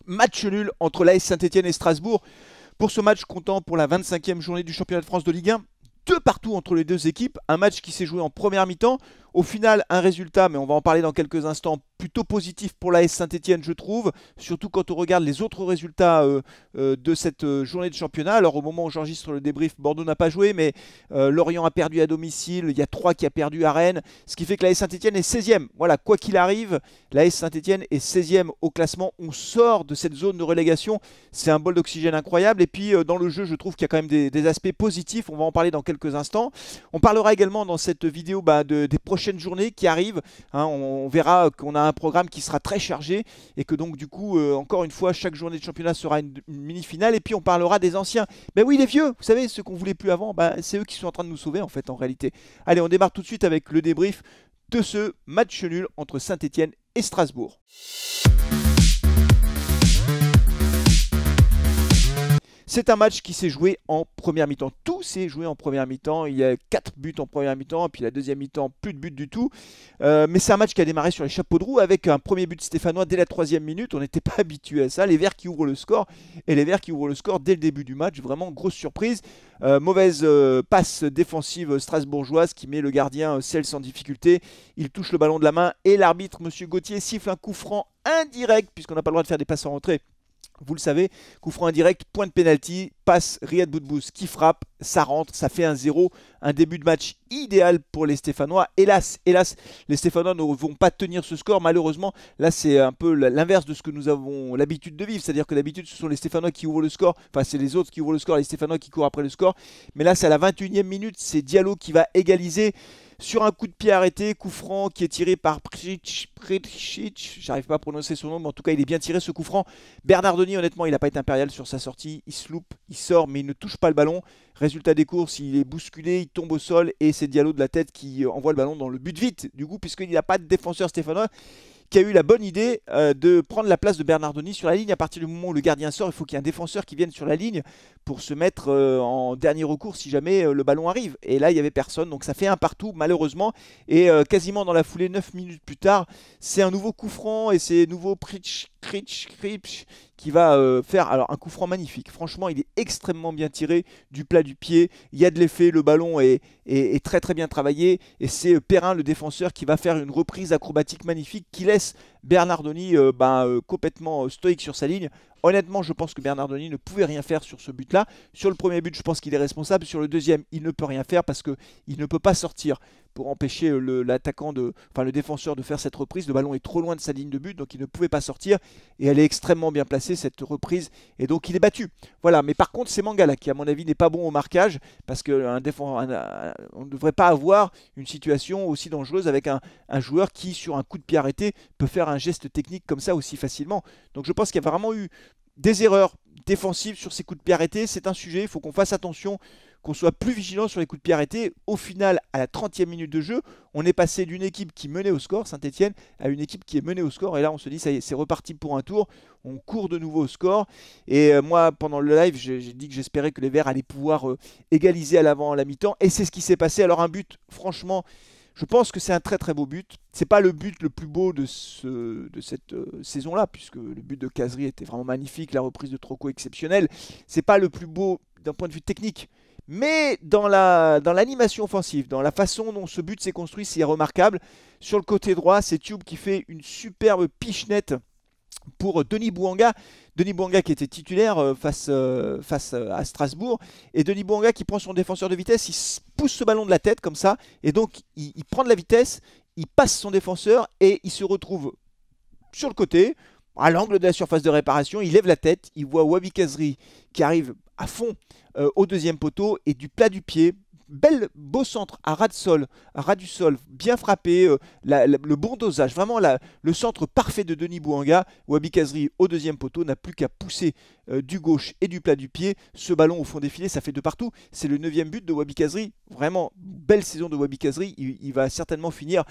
Match nul entre l'AS Saint-Etienne et Strasbourg. Pour ce match comptant pour la 25e journée du championnat de France de Ligue 1, deux partout entre les deux équipes. Un match qui s'est joué en première mi-temps. Au final, un résultat, mais on va en parler dans quelques instants, plutôt positif pour l'AS Saint-Etienne, je trouve. Surtout quand on regarde les autres résultats de cette journée de championnat. Alors au moment où j'enregistre le débrief, Bordeaux n'a pas joué, mais Lorient a perdu à domicile. Il y a Troyes qui a perdu à Rennes. Ce qui fait que l'AS Saint-Etienne est 16e. Voilà, quoi qu'il arrive, l'AS Saint-Etienne est 16e au classement. On sort de cette zone de relégation. C'est un bol d'oxygène incroyable. Et puis dans le jeu, je trouve qu'il y a quand même des aspects positifs. On va en parler dans quelques instants. On parlera également dans cette vidéo des prochaines journées qui arrivent. Hein, on verra qu'on a un programme qui sera très chargé et que donc du coup, encore une fois, chaque journée de championnat sera une mini-finale. Et puis on parlera des anciens. Ben oui, les vieux, vous savez, ceux qu'on voulait plus avant, c'est eux qui sont en train de nous sauver en fait, en réalité. Allez, on démarre tout de suite avec le débrief de ce match nul entre Saint-Etienne et Strasbourg. C'est un match qui s'est joué en première mi-temps. Tout s'est joué en première mi-temps. Il y a 4 buts en première mi-temps. Et puis la deuxième mi-temps, plus de buts du tout. Mais c'est un match qui a démarré sur les chapeaux de roue avec un premier but stéphanois dès la 3e minute. On n'était pas habitué à ça. Les Verts qui ouvrent le score. Et les Verts qui ouvrent le score dès le début du match. Vraiment grosse surprise. Mauvaise passe défensive strasbourgeoise qui met le gardien Sels sans difficulté. Il touche le ballon de la main. Et l'arbitre, M. Gauthier, siffle un coup franc indirect puisqu'on n'a pas le droit de faire des passes en rentrée. Vous le savez, coup franc indirect, point de pénalty, passe Riyad Boudbouz qui frappe, ça rentre, ça fait 1-0. Un début de match idéal pour les Stéphanois. Hélas, les Stéphanois ne vont pas tenir ce score. Malheureusement, là c'est un peu l'inverse de ce que nous avons l'habitude de vivre. C'est-à-dire que d'habitude ce sont les Stéphanois qui ouvrent le score. Enfin c'est les autres qui ouvrent le score, les Stéphanois qui courent après le score. Mais là c'est à la 21e minute, c'est Diallo qui va égaliser. Sur un coup de pied arrêté, coup franc qui est tiré par Pricic, j'arrive pas à prononcer son nom, mais en tout cas il est bien tiré ce coup franc. Bernardoni, honnêtement, il n'a pas été impérial sur sa sortie, il se loupe, il sort, mais il ne touche pas le ballon. Résultat des courses, il est bousculé, il tombe au sol, et c'est Diallo de la tête qui envoie le ballon dans le but vite, du coup, puisqu'il n'y a pas de défenseur stéphanois qui a eu la bonne idée de prendre la place de Bernardoni sur la ligne. À partir du moment où le gardien sort, il faut qu'il y ait un défenseur qui vienne sur la ligne pour se mettre en dernier recours si jamais le ballon arrive. Et là, il n'y avait personne, donc ça fait un partout malheureusement. Et quasiment dans la foulée, 9 minutes plus tard, c'est un nouveau coup franc et c'est nouveau Pricic qui va faire alors un coup franc magnifique. Franchement, il est extrêmement bien tiré du plat du pied. Il y a de l'effet, le ballon est très très bien travaillé. Et c'est Perrin, le défenseur, qui va faire une reprise acrobatique magnifique qui laisse Bernardoni complètement stoïque sur sa ligne. Honnêtement, je pense que Bernardoni ne pouvait rien faire sur ce but-là. Sur le premier but, je pense qu'il est responsable. Sur le deuxième, il ne peut rien faire parce qu'il ne peut pas sortir pour empêcher le défenseur de faire cette reprise. Le ballon est trop loin de sa ligne de but, donc il ne pouvait pas sortir. Et elle est extrêmement bien placée, cette reprise. Et donc, il est battu. Voilà, mais par contre, c'est Mangala qui, à mon avis, n'est pas bon au marquage parce qu'on ne devrait pas avoir une situation aussi dangereuse avec un joueur qui, sur un coup de pied arrêté, peut faire un geste technique comme ça aussi facilement. Donc, je pense qu'il y a vraiment eu des erreurs défensives sur ces coups de pied arrêtés. C'est un sujet, il faut qu'on fasse attention, qu'on soit plus vigilant sur les coups de pied arrêtés. Au final, à la 30e minute de jeu, on est passé d'une équipe qui menait au score, Saint-Etienne, à une équipe qui est menée au score. Et là, on se dit, ça y est, c'est reparti pour un tour. On court de nouveau au score. Et moi, pendant le live, j'ai dit que j'espérais que les Verts allaient pouvoir égaliser à l'avant, à la mi-temps. Et c'est ce qui s'est passé. Alors un but, franchement, je pense que c'est un très très beau but. C'est pas le but le plus beau de cette saison-là, puisque le but de Cazerie était vraiment magnifique, la reprise de Troco exceptionnelle. C'est pas le plus beau d'un point de vue technique. Mais dans l'animation offensive, dans la façon dont ce but s'est construit, c'est remarquable. Sur le côté droit, c'est Tube qui fait une superbe pichenette pour Denis Bouanga. Denis Bouanga qui était titulaire face à Strasbourg. Et Denis Bouanga qui prend son défenseur de vitesse, il pousse ce ballon de la tête comme ça. Et donc il prend de la vitesse, il passe son défenseur et il se retrouve sur le côté, à l'angle de la surface de réparation. Il lève la tête, il voit Wabi Kazri qui arrive à fond au deuxième poteau et du plat du pied. Beau centre à ras du sol, bien frappé, le bon dosage, vraiment le centre parfait de Denis Bouanga. Wabi Kazri au deuxième poteau n'a plus qu'à pousser du gauche et du plat du pied. Ce ballon au fond des filets, ça fait de partout. C'est le 9e but de Wabi Kazri. Vraiment, belle saison de Wabi Kazri. Il va certainement finir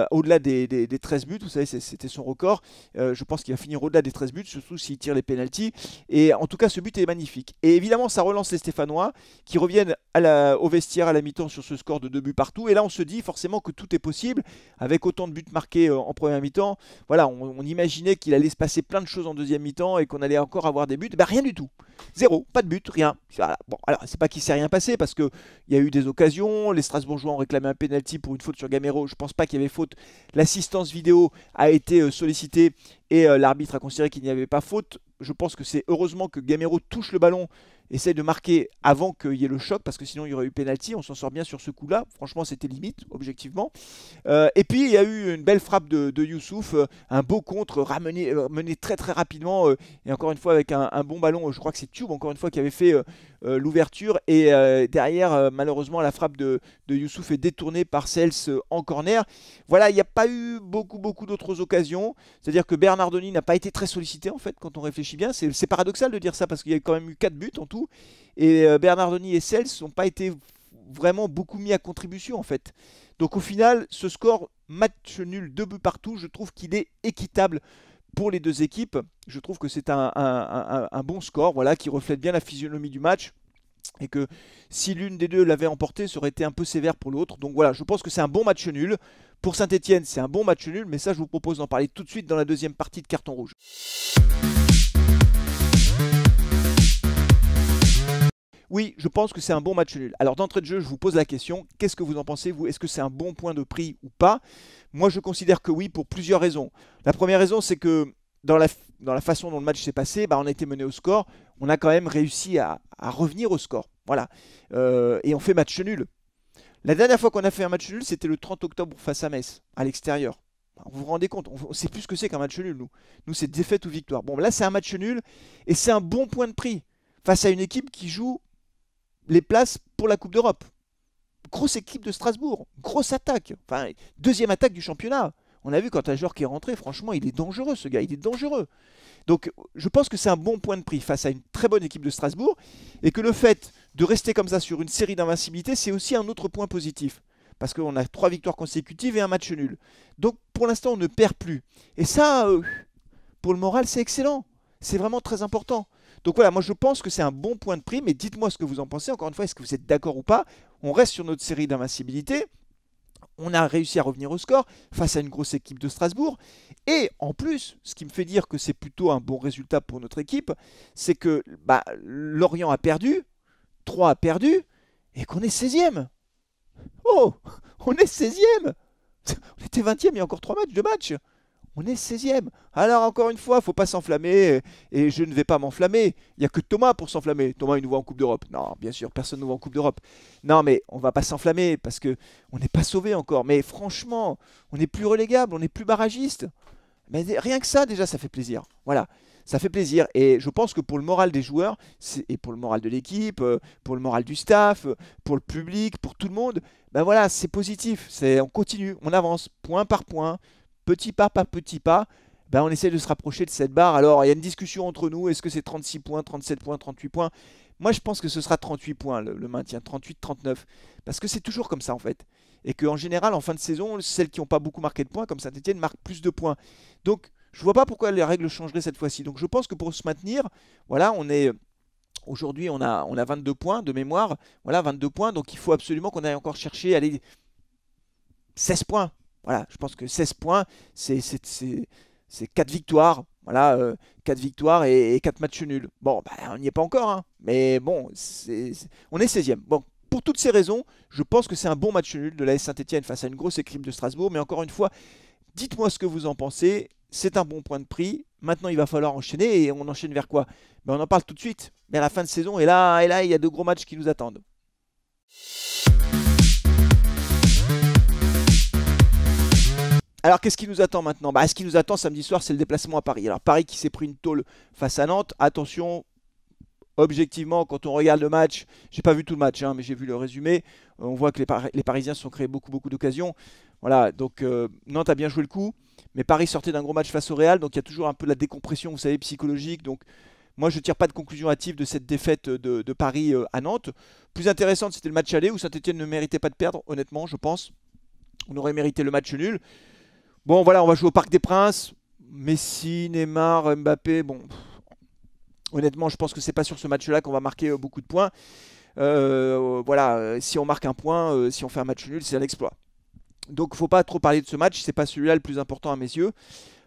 au-delà des 13 buts. Vous savez, c'était son record. Je pense qu'il va finir au-delà des 13 buts, surtout s'il tire les pénaltys. Et en tout cas, ce but est magnifique. Et évidemment, ça relance les Stéphanois qui reviennent au vestiaire à la mi-temps sur ce score de 2 buts partout. Et là, on se dit forcément que tout est possible avec autant de buts marqués en première mi-temps. Voilà, on imaginait qu'il allait se passer plein de choses en deuxième mi-temps et qu'on allait encore avoir des buts. Ben, rien du tout. Zéro, pas de but, rien. Voilà. Bon, alors, c'est pas qu'il s'est rien passé parce qu'il y a eu des occasions. Les Strasbourgeois ont réclamé un penalty pour une faute sur Gamero. Je pense pas qu'il y avait faute. L'assistance vidéo a été sollicitée et l'arbitre a considéré qu'il n'y avait pas faute. Je pense que c'est heureusement que Gamero touche le ballon, essaye de marquer avant qu'il y ait le choc, parce que sinon il y aurait eu penalty. On s'en sort bien sur ce coup-là. Franchement, c'était limite, objectivement. Et puis il y a eu une belle frappe de Youssouf, un beau contre mené très très rapidement, et encore une fois avec un bon ballon. Je crois que c'est Tube encore une fois qui avait fait l'ouverture, et derrière malheureusement la frappe de Youssouf est détournée par Sels en corner. Voilà, il n'y a pas eu beaucoup d'autres occasions. C'est-à-dire que Bernardoni n'a pas été très sollicité en fait quand on réfléchit bien. C'est paradoxal de dire ça parce qu'il y a quand même eu 4 buts en tout. Et Bernardoni et Sels n'ont pas été vraiment beaucoup mis à contribution en fait. Donc au final, ce score match nul, 2 buts partout, je trouve qu'il est équitable pour les deux équipes. Je trouve que c'est un bon score, voilà, qui reflète bien la physionomie du match. Et que si l'une des deux l'avait emporté, ça aurait été un peu sévère pour l'autre. Donc voilà, je pense que c'est un bon match nul. Pour Saint-Etienne, c'est un bon match nul, mais ça je vous propose d'en parler tout de suite dans la deuxième partie de Carton Rouge. Oui, je pense que c'est un bon match nul. Alors d'entrée de jeu, je vous pose la question, qu'est-ce que vous en pensez vous? Est-ce que c'est un bon point de prix ou pas? Moi je considère que oui, pour plusieurs raisons. La première raison, c'est que dans la façon dont le match s'est passé, on a été mené au score, on a quand même réussi à revenir au score. Voilà. Et on fait match nul. La dernière fois qu'on a fait un match nul, c'était le 30 octobre face à Metz, à l'extérieur. Vous vous rendez compte, on sait plus ce que c'est qu'un match nul, nous. Nous, c'est défaite ou victoire. Bon, là, c'est un match nul, et c'est un bon point de prix face à une équipe qui joue les places pour la Coupe d'Europe. Grosse équipe de Strasbourg, grosse attaque. Enfin, deuxième attaque du championnat. On a vu quand un joueur qui est rentré, franchement, il est dangereux, ce gars, il est dangereux. Donc, je pense que c'est un bon point de prix face à une très bonne équipe de Strasbourg, et que le fait de rester comme ça sur une série d'invincibilité, c'est aussi un autre point positif. Parce qu'on a 3 victoires consécutives et un match nul. Donc, pour l'instant, on ne perd plus. Et ça, pour le moral, c'est excellent. C'est vraiment très important. Donc voilà, moi je pense que c'est un bon point de prix, mais dites-moi ce que vous en pensez. Encore une fois, est-ce que vous êtes d'accord ou pas? On reste sur notre série d'invincibilité. On a réussi à revenir au score face à une grosse équipe de Strasbourg. Et en plus, ce qui me fait dire que c'est plutôt un bon résultat pour notre équipe, c'est que Lorient a perdu, Troyes a perdu, et qu'on est 16e. Oh, on est 16e. On était 20e, il y a encore 3 matchs, 2 matchs. On est 16e. Alors encore une fois, il ne faut pas s'enflammer, et je ne vais pas m'enflammer. Il n'y a que Thomas pour s'enflammer. Thomas, il nous voit en Coupe d'Europe. Non, bien sûr, personne ne nous voit en Coupe d'Europe. Non, mais on ne va pas s'enflammer parce qu'on n'est pas sauvé encore. Mais franchement, on n'est plus relégable, on n'est plus barragiste. Mais rien que ça, déjà, ça fait plaisir. Voilà, ça fait plaisir. Et je pense que pour le moral des joueurs, et pour le moral de l'équipe, pour le moral du staff, pour le public, pour tout le monde, voilà, c'est positif. On continue, on avance, point par point. Petit pas par petit pas, on essaie de se rapprocher de cette barre. Alors, il y a une discussion entre nous. Est-ce que c'est 36 points, 37 points, 38 points? Moi, je pense que ce sera 38 points, le maintien, 38, 39. Parce que c'est toujours comme ça, en fait. Et qu'en général, en fin de saison, celles qui n'ont pas beaucoup marqué de points, comme Saint-Etienne, marquent plus de points. Donc, je ne vois pas pourquoi les règles changeraient cette fois-ci. Donc, je pense que pour se maintenir, voilà, aujourd'hui, on a 22 points de mémoire. Voilà, 22 points. Donc, il faut absolument qu'on aille encore chercher, allez, 16 points. Voilà, je pense que 16 points, c'est 4 victoires. Voilà, 4 victoires et 4 matchs nuls. Bon, on n'y est pas encore, hein, mais bon, on est 16e. Bon, pour toutes ces raisons, je pense que c'est un bon match nul de l'AS Saint-Etienne face à une grosse équipe de Strasbourg. Mais encore une fois, dites-moi ce que vous en pensez. C'est un bon point de prix. Maintenant, il va falloir enchaîner, et on enchaîne vers quoi? On en parle tout de suite, vers la fin de saison. Et là, il y a de gros matchs qui nous attendent. Alors, qu'est-ce qui nous attend maintenant? Ce qui nous attend samedi soir, c'est le déplacement à Paris. Alors, Paris qui s'est pris une tôle face à Nantes. Attention, objectivement, quand on regarde le match, j'ai pas vu tout le match, hein, mais j'ai vu le résumé. On voit que les Parisiens se sont créés beaucoup d'occasions. Voilà, donc Nantes a bien joué le coup. Mais Paris sortait d'un gros match face au Real. Donc, il y a toujours un peu de la décompression, vous savez, psychologique. Donc, moi, je ne tire pas de conclusion hâtive de cette défaite de Paris à Nantes. Plus intéressante, c'était le match aller où Saint-Etienne ne méritait pas de perdre, honnêtement, je pense. On aurait mérité le match nul. Bon, voilà, on va jouer au Parc des Princes. Messi, Neymar, Mbappé, bon. Honnêtement, je pense que c'est pas sur ce match-là qu'on va marquer beaucoup de points. Voilà, si on marque un point, si on fait un match nul, c'est un exploit. Donc faut pas trop parler de ce match, c'est pas celui-là le plus important à mes yeux.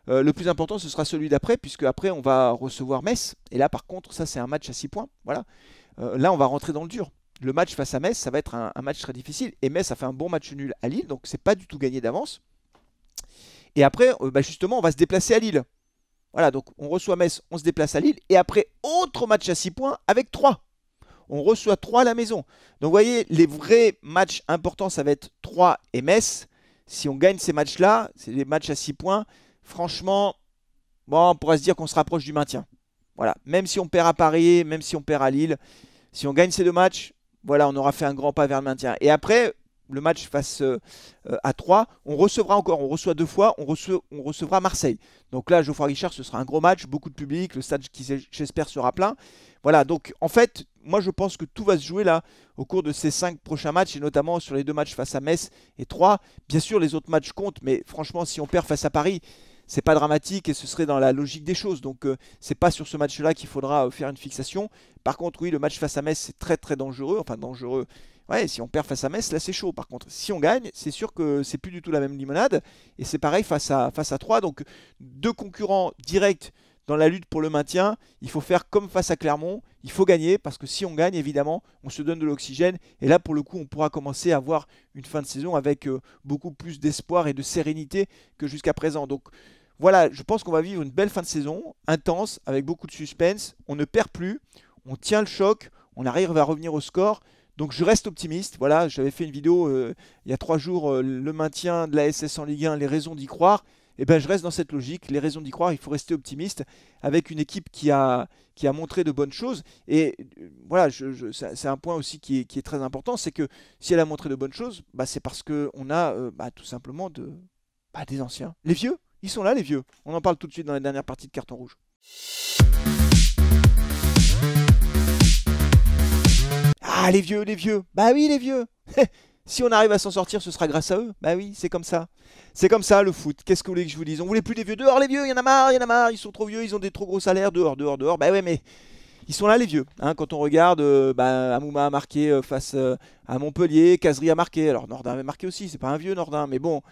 Le plus important ce sera celui d'après, puisque après on va recevoir Metz. Et là par contre, ça c'est un match à 6 points. Voilà. Là on va rentrer dans le dur. Le match face à Metz, ça va être un match très difficile. Et Metz a fait un bon match nul à Lille, donc c'est pas du tout gagné d'avance. Et après, justement, on va se déplacer à Lille. Voilà, donc on reçoit Metz, on se déplace à Lille. Et après, autre match à 6 points avec 3. On reçoit 3 à la maison. Donc vous voyez, les vrais matchs importants, ça va être 3 et Metz. Si on gagne ces matchs-là, c'est des matchs à 6 points. Franchement, bon, on pourrait se dire qu'on se rapproche du maintien. Voilà, même si on perd à Paris, même si on perd à Lille, si on gagne ces 2 matchs, voilà, on aura fait un grand pas vers le maintien. Et après, le match face à 3, on recevra encore, on reçoit 2 fois, on recevra Marseille. Donc là, Geoffroy Guichard, ce sera un gros match, beaucoup de public, le stade qui j'espère sera plein. Voilà, donc en fait, moi je pense que tout va se jouer là au cours de ces 5 prochains matchs, et notamment sur les 2 matchs face à Metz et 3. Bien sûr, les autres matchs comptent, mais franchement, si on perd face à Paris, c'est pas dramatique et ce serait dans la logique des choses. Donc c'est pas sur ce match-là qu'il faudra faire une fixation. Par contre, oui, le match face à Metz, c'est très très dangereux. Enfin, dangereux. Ouais, si on perd face à Metz, là c'est chaud. Par contre, si on gagne, c'est sûr que c'est plus du tout la même limonade. Et c'est pareil face à 3. Donc 2 concurrents directs dans la lutte pour le maintien. Il faut faire comme face à Clermont. Il faut gagner parce que si on gagne, évidemment, on se donne de l'oxygène. Et là, pour le coup, on pourra commencer à avoir une fin de saison avec beaucoup plus d'espoir et de sérénité que jusqu'à présent. Donc voilà, je pense qu'on va vivre une belle fin de saison, intense, avec beaucoup de suspense. On ne perd plus, on tient le choc, on arrive à revenir au score. Donc je reste optimiste. Voilà, j'avais fait une vidéo il y a 3 jours, le maintien de la SS en Ligue 1, les raisons d'y croire. Et ben je reste dans cette logique, les raisons d'y croire, il faut rester optimiste avec une équipe qui a montré de bonnes choses. Et voilà, c'est un point aussi qui est très important, c'est que si elle a montré de bonnes choses, bah, c'est parce qu'on a tout simplement des anciens. Les vieux, ils sont là les vieux. On en parle tout de suite dans la dernière partie de Carton Rouge. Ah les vieux, les vieux. Bah oui les vieux. Si on arrive à s'en sortir, ce sera grâce à eux. Bah oui, c'est comme ça. C'est comme ça le foot. Qu'est-ce que vous voulez que je vous dise? On voulait plus les vieux. Dehors les vieux, il y en a marre, il y en a marre. Ils sont trop vieux, ils ont des trop gros salaires. Dehors, dehors, dehors. Bah ouais, mais ils sont là les vieux. Hein, quand on regarde, Amouma a marqué face à Montpellier, Kazri a marqué. Alors Nordin avait marqué aussi, c'est pas un vieux Nordin, mais bon.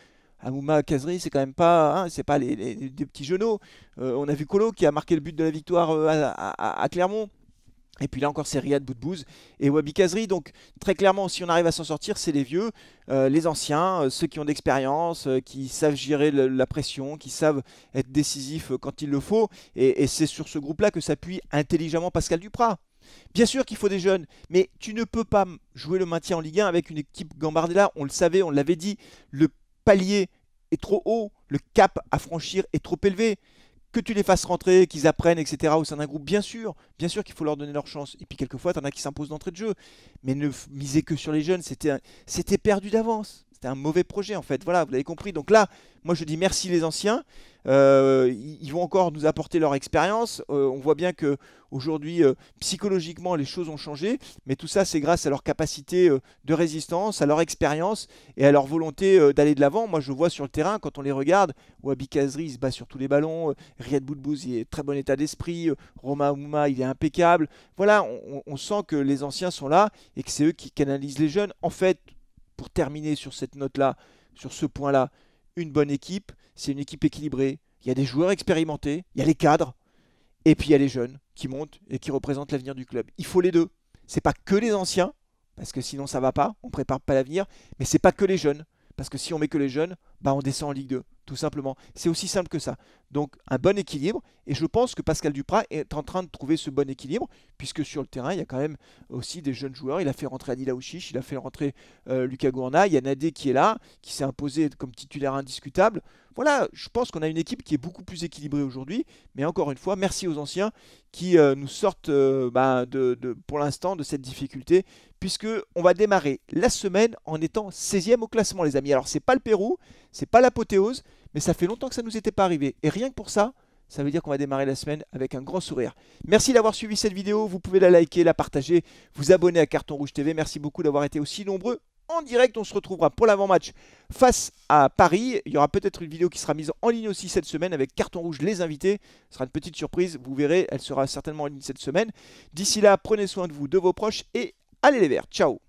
Amouma, Kazri, c'est quand même pas, hein, c'est pas des petits genoux. On a vu Colo qui a marqué le but de la victoire à Clermont. Et puis là encore, c'est Riyad Boudbouz et Wabi Kazri. Donc très clairement, si on arrive à s'en sortir, c'est les vieux, les anciens, ceux qui ont d'expérience, qui savent gérer la pression, qui savent être décisifs quand il le faut. Et c'est sur ce groupe-là que s'appuie intelligemment Pascal Duprat. Bien sûr qu'il faut des jeunes, mais tu ne peux pas jouer le maintien en Ligue 1 avec une équipe Gambardella. On le savait, on l'avait dit, le palier est trop haut, le cap à franchir est trop élevé. Que tu les fasses rentrer, qu'ils apprennent, etc. au sein d'un groupe, bien sûr qu'il faut leur donner leur chance. Et puis quelquefois, tu en as qui s'imposent d'entrée de jeu. Mais ne miser que sur les jeunes, c'était perdu d'avance. C'était un mauvais projet en fait. Voilà, vous l'avez compris. Donc là, moi je dis merci les anciens. Ils vont encore nous apporter leur expérience. On voit bien que aujourd'hui, psychologiquement, les choses ont changé. Mais tout ça, c'est grâce à leur capacité de résistance, à leur expérience et à leur volonté d'aller de l'avant. Moi, je vois sur le terrain, quand on les regarde, Wabi Kazri, il se bat sur tous les ballons. Riyad Boudbouz, il est très bon état d'esprit. Romain Amouma, il est impeccable. Voilà, on sent que les anciens sont là et que c'est eux qui canalisent les jeunes. En fait, pour terminer sur cette note-là, sur ce point-là, une bonne équipe, c'est une équipe équilibrée. Il y a des joueurs expérimentés, il y a les cadres, et puis il y a les jeunes qui montent et qui représentent l'avenir du club. Il faut les deux. C'est pas que les anciens, parce que sinon ça va pas, on prépare pas l'avenir, mais c'est pas que les jeunes, parce que si on met que les jeunes, on descend en Ligue 2, tout simplement. C'est aussi simple que ça. Donc un bon équilibre, et je pense que Pascal Duprat est en train de trouver ce bon équilibre, puisque sur le terrain, il y a quand même aussi des jeunes joueurs. Il a fait rentrer Adil Aouchiche, il a fait rentrer Lucas Gourna, il y a Nadé qui est là, qui s'est imposé comme titulaire indiscutable. Voilà, je pense qu'on a une équipe qui est beaucoup plus équilibrée aujourd'hui, mais encore une fois, merci aux anciens qui nous sortent pour l'instant de cette difficulté, puisque on va démarrer la semaine en étant 16e au classement les amis. Alors c'est pas le Pérou, c'est pas l'apothéose, mais ça fait longtemps que ça ne nous était pas arrivé. Et rien que pour ça, ça veut dire qu'on va démarrer la semaine avec un grand sourire. Merci d'avoir suivi cette vidéo, vous pouvez la liker, la partager, vous abonner à Carton Rouge TV. Merci beaucoup d'avoir été aussi nombreux en direct. On se retrouvera pour l'avant-match face à Paris. Il y aura peut-être une vidéo qui sera mise en ligne aussi cette semaine avec Carton Rouge les invités. Ce sera une petite surprise, vous verrez, elle sera certainement en ligne cette semaine. D'ici là, prenez soin de vous, de vos proches et Allez les Verts, ciao!